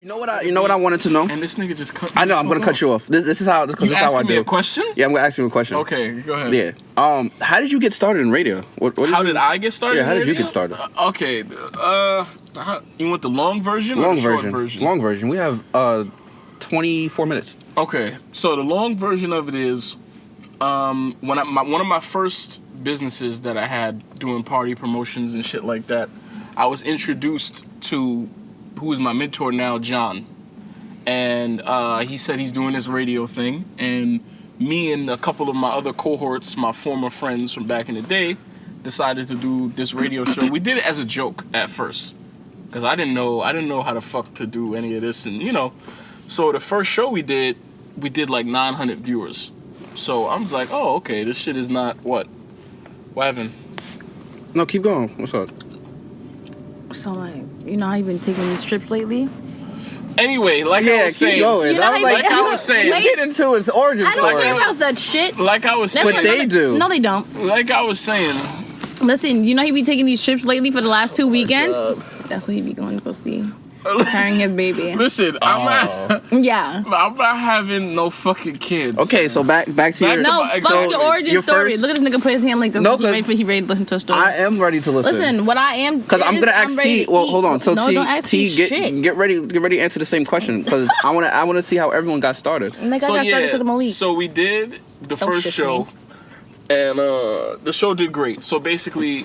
You know what I wanted to know? And this nigga just cut me. I know, I'm going to cut you off. This is how I do. You asking me a question? Yeah, I'm going to ask you a question. Okay, go ahead. Yeah. How did you get started in radio? How did I get started? Yeah, how in did radio? You get started? Okay. You want the long version or the short version? Long version. We have 24 minutes. Okay. So the long version of it is one of my first businesses that I had doing party promotions and shit like that, I was introduced to who is my mentor now, John. And he said he's doing this radio thing. And me and a couple of my other cohorts, my former friends from back in the day, decided to do this radio show. We did it as a joke at first, because I didn't know how the fuck to do any of this. And, so the first show we did like 900 viewers. So I was like, oh, okay, this shit is not what happened? No, keep going. What's up? So, like, how you've been taking these trips lately? Anyway, I was saying. Going. I was saying. Get into his origin story. I don't care about that shit. Like I was saying. But they do. No, they don't. Like I was saying. Listen, he be taking these trips lately for the last 2 weekends? That's what he be going to go see. Carrying his baby. Listen, I'm not having no fucking kids. Okay, so back to your... Fuck your origin story. Look at this nigga put his hand like this. He ready to listen to a story. I am ready to listen. Listen, what I am... Because I'm going to ask T... Well, hold on. So no, don't ask T, get ready to answer the same question. Because I want to see how everyone got started. And I got started because of Leek. So we did the first show. And the show did great. So basically,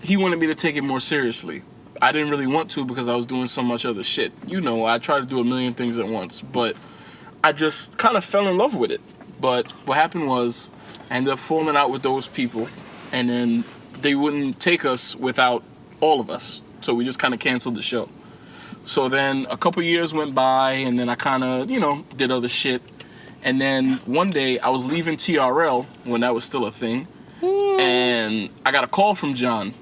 he wanted me to take it more seriously. I didn't really want to because I was doing so much other shit. I tried to do a million things at once, but I just kind of fell in love with it. But what happened was I ended up falling out with those people, and then they wouldn't take us without all of us. So we just kind of canceled the show. So then a couple years went by, and then I kind of, did other shit. And then one day I was leaving TRL when that was still a thing, and I got a call from John.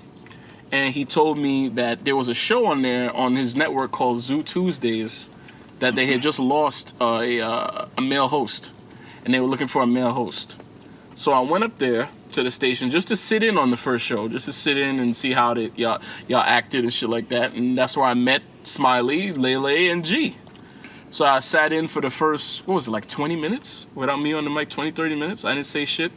And he told me that there was a show on there on his network called Zoo Tuesdays that they had just lost a male host. And they were looking for a male host. So I went up there to the station just to sit in on the first show, just to sit in and see how y'all acted and shit like that. And that's where I met Smiley, Lele, and G. So I sat in for the first, 20 minutes? Without me on the mic, 20, 30 minutes. I didn't say shit.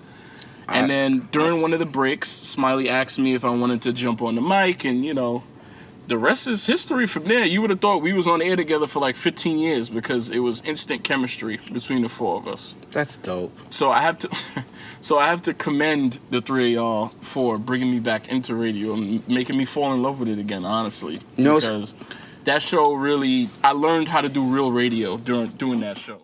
And then during one of the breaks, Smiley asked me if I wanted to jump on the mic, and the rest is history from there. You would have thought we was on air together for like 15 years because it was instant chemistry between the four of us. That's dope. So I have to commend the three of y'all for bringing me back into radio and making me fall in love with it again, honestly. Because that show really, I learned how to do real radio during that show.